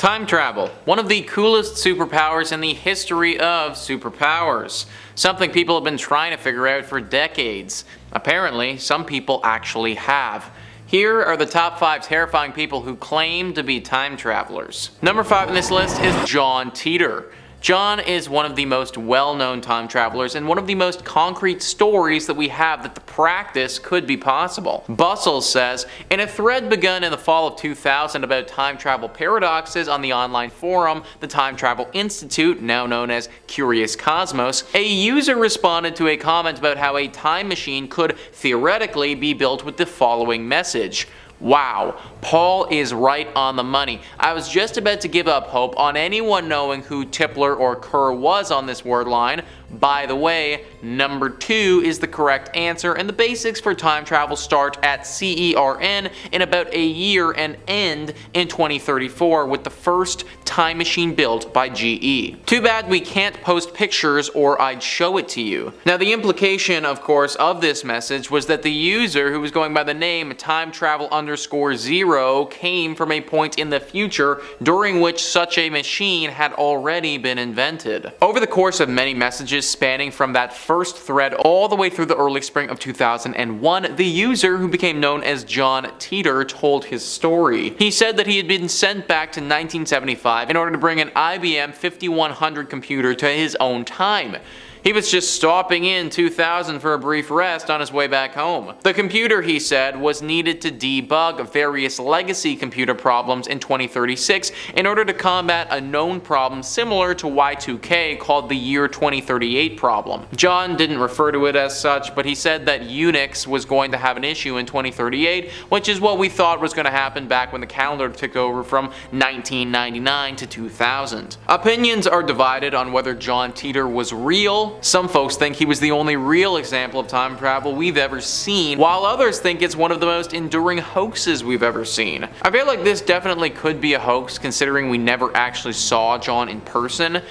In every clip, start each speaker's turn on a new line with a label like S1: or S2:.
S1: Time travel, one of the coolest superpowers in the history of superpowers. Something people have been trying to figure out for decades. Apparently, some people actually have. Here are the top 5 terrifying people who claim to be time travelers. Number 5 on this list is Jourdain Titor. John is one of the most well-known time travelers and one of the most concrete stories that we have that the practice could be possible. Bustle says, in a thread begun in the fall of 2000 about time travel paradoxes on the online forum, the Time Travel Institute, now known as Curious Cosmos, a user responded to a comment about how a time machine could theoretically be built with the following message. Wow, Paul is right on the money. I was just about to give up hope on anyone knowing who Tipler or Kerr was on this word line. By the way, number 2 is the correct answer, and the basics for time travel start at CERN in about a year and end in 2034 with the first time machine built by GE. Too bad we can't post pictures or I'd show it to you. Now the implication, of course, of this message was that the user, who was going by the name timetravel_0, came from a point in the future during which such a machine had already been invented. Over the course of many messages spanning from that first thread all the way through the early spring of 2001, the user, who became known as Jourdain Titor, told his story. He said that he had been sent back to 1975 in order to bring an IBM 5100 computer to his own time. He was just stopping in 2000 for a brief rest on his way back home. The computer, he said, was needed to debug various legacy computer problems in 2036 in order to combat a known problem similar to Y2K called the year 2038 problem. John didn't refer to it as such, but he said that Unix was going to have an issue in 2038, which is what we thought was going to happen back when the calendar took over from 1999 to 2000. Opinions are divided on whether Jourdain Titor was real. Some folks think he was the only real example of time travel we've ever seen, while others think it's one of the most enduring hoaxes we've ever seen. I feel like this definitely could be a hoax considering we never actually saw John in person.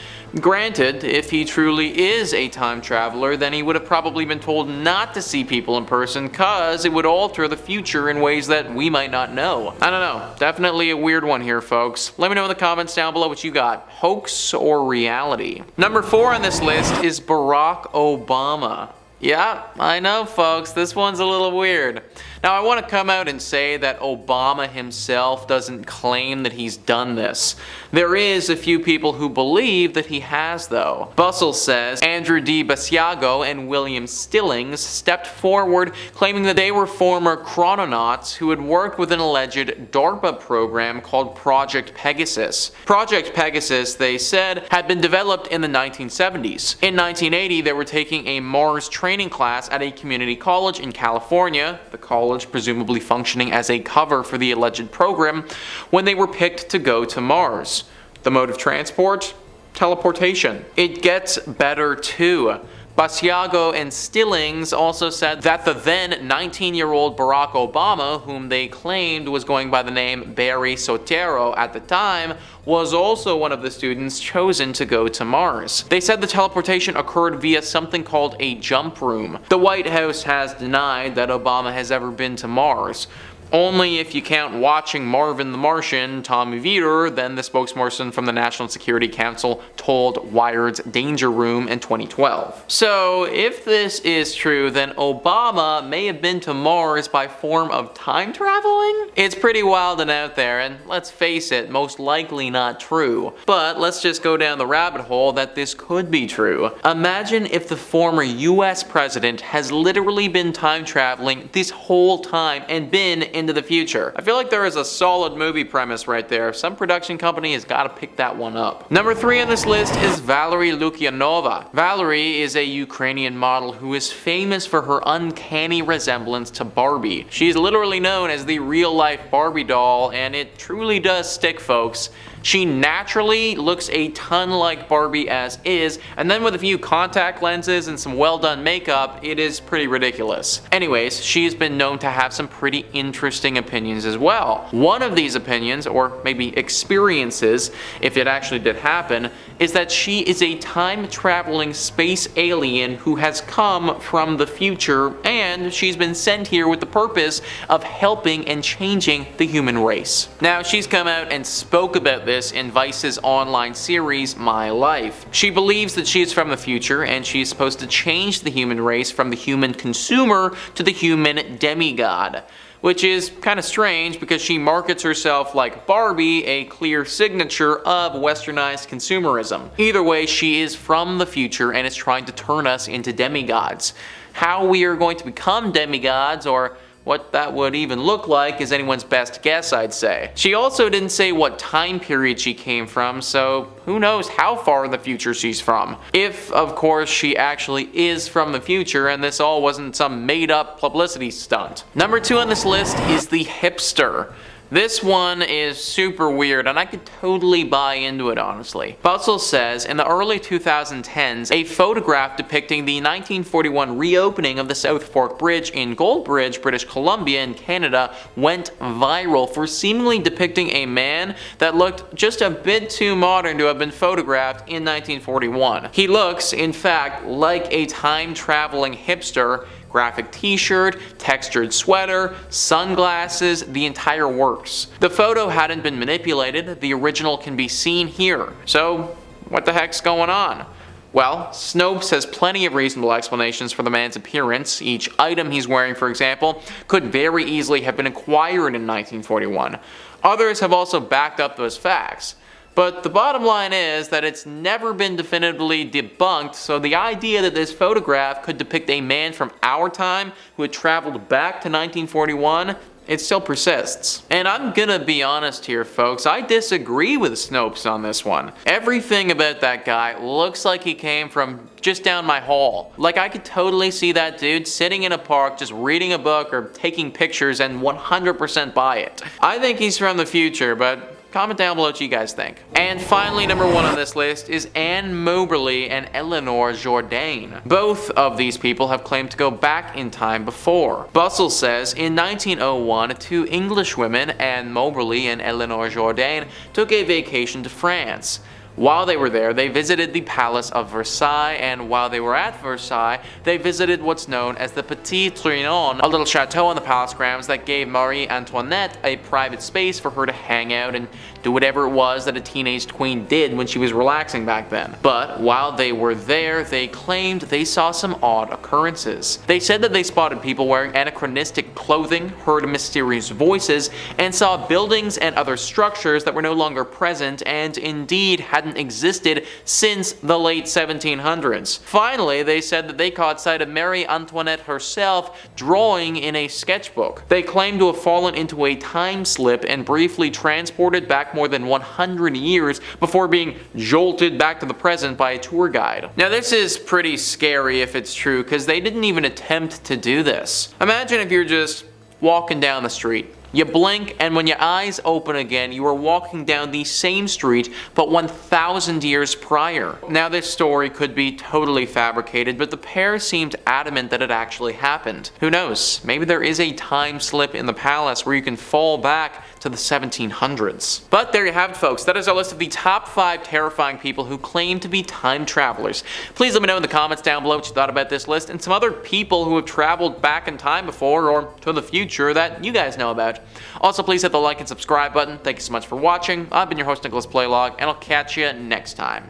S1: Granted, if he truly is a time traveler, then he would have probably been told not to see people in person cause it would alter the future in ways that we might not know. I don't know, definitely a weird one here, folks. Let me know in the comments down below what you got, hoax or reality. Number 4 on this list is Barack Obama. Yeah, I know folks, this one's a little weird. Now I want to come out and say that Obama himself doesn't claim that he's done this. There is a few people who believe that he has though. Bustle says Andrew D. Basiago and William Stillings stepped forward claiming that they were former chrononauts who had worked with an alleged DARPA program called Project Pegasus. Project Pegasus, they said, had been developed in the 1970s. In 1980, they were taking a Mars training class at a community college in California, the college presumably functioning as a cover for the alleged program, when they were picked to go to Mars. The mode of transport? Teleportation. It gets better too. Basiago and Stillings also said that the then 19-year-old Barack Obama, whom they claimed was going by the name Barry Soetoro at the time, was also one of the students chosen to go to Mars. They said the teleportation occurred via something called a jump room. The White House has denied that Obama has ever been to Mars. Only if you count watching Marvin the Martian, Tommy Vietor, then the spokesperson from the National Security Council told Wired's Danger Room in 2012. So if this is true, then Obama may have been to Mars by form of time traveling? It's pretty wild and out there, and let's face it, most likely not true. But let's just go down the rabbit hole that this could be true. Imagine if the former US president has literally been time traveling this whole time and been into the future. I feel like there is a solid movie premise right there. Some production company has got to pick that one up. Number 3 on this list is Valeria Lukyanova. Valerie is a Ukrainian model who is famous for her uncanny resemblance to Barbie. She's literally known as the real-life Barbie doll, and it truly does stick, folks. She naturally looks a ton like Barbie as is, and then with a few contact lenses and some well done makeup, it is pretty ridiculous. Anyways, she's been known to have some pretty interesting interesting opinions as well. One of these opinions, or maybe experiences, if it actually did happen, is that she is a time-traveling space alien who has come from the future, and she's been sent here with the purpose of helping and changing the human race. Now, she's come out and spoke about this in Vice's online series, My Life. She believes that she is from the future, and she's supposed to change the human race from the human consumer to the human demigod. Which is kind of strange because she markets herself like Barbie, a clear signature of westernized consumerism. Either way, she is from the future and is trying to turn us into demigods. How we are going to become demigods, or what that would even look like, is anyone's best guess, I'd say. She also didn't say what time period she came from, so who knows how far in the future she's from. If, of course, she actually is from the future and this all wasn't some made-up publicity stunt. Number 2 on this list is the Hipster. This one is super weird, and I could totally buy into it, honestly. Bustle says, in the early 2010s, a photograph depicting the 1941 reopening of the South Fork Bridge in Goldbridge, British Columbia in Canada went viral for seemingly depicting a man that looked just a bit too modern to have been photographed in 1941. He looks, in fact, like a time-traveling hipster. Graphic t-shirt, textured sweater, sunglasses, the entire works. The photo hadn't been manipulated, the original can be seen here. So, what the heck's going on? Well, Snopes has plenty of reasonable explanations for the man's appearance. Each item he's wearing, for example, could very easily have been acquired in 1941. Others have also backed up those facts. But the bottom line is that it's never been definitively debunked, so the idea that this photograph could depict a man from our time who had traveled back to 1941, it still persists. And I'm gonna be honest here, folks, I disagree with Snopes on this one. Everything about that guy looks like he came from just down my hall. Like, I could totally see that dude sitting in a park just reading a book or taking pictures and 100% buy it. I think he's from the future, but comment down below what you guys think. And finally, number 1 on this list is Anne Moberly and Elenour Jourdain. Both of these people have claimed to go back in time before. Bustle says, in 1901, 2 English women, Anne Moberly and Elenour Jourdain, took a vacation to France. While they were there, they visited the Palace of Versailles, and while they were at Versailles, they visited what's known as the Petit Trianon, a little chateau on the palace grounds that gave Marie Antoinette a private space for her to hang out and do whatever it was that a teenaged queen did when she was relaxing back then. But while they were there, they claimed they saw some odd occurrences. They said that they spotted people wearing anachronistic clothing, heard mysterious voices, and saw buildings and other structures that were no longer present and indeed hadn't existed since the late 1700s. Finally, they said that they caught sight of Marie Antoinette herself drawing in a sketchbook. They claimed to have fallen into a time slip and briefly transported back more than 100 years before being jolted back to the present by a tour guide. Now, this is pretty scary if it's true, because they didn't even attempt to do this. Imagine if you're just walking down the street. You blink, and when your eyes open again, you are walking down the same street, but 1,000 years prior. Now, this story could be totally fabricated, but the pair seemed adamant that it actually happened. Who knows? Maybe there is a time slip in the palace where you can fall back to the 1700s. But there you have it, folks. That is our list of the top 5 terrifying people who claim to be time travelers. Please let me know in the comments down below what you thought about this list and some other people who have traveled back in time before or to the future that you guys know about. Also, please hit the like and subscribe button. Thank you so much for watching. I've been your host, Nicholas Playlog, and I'll catch you next time.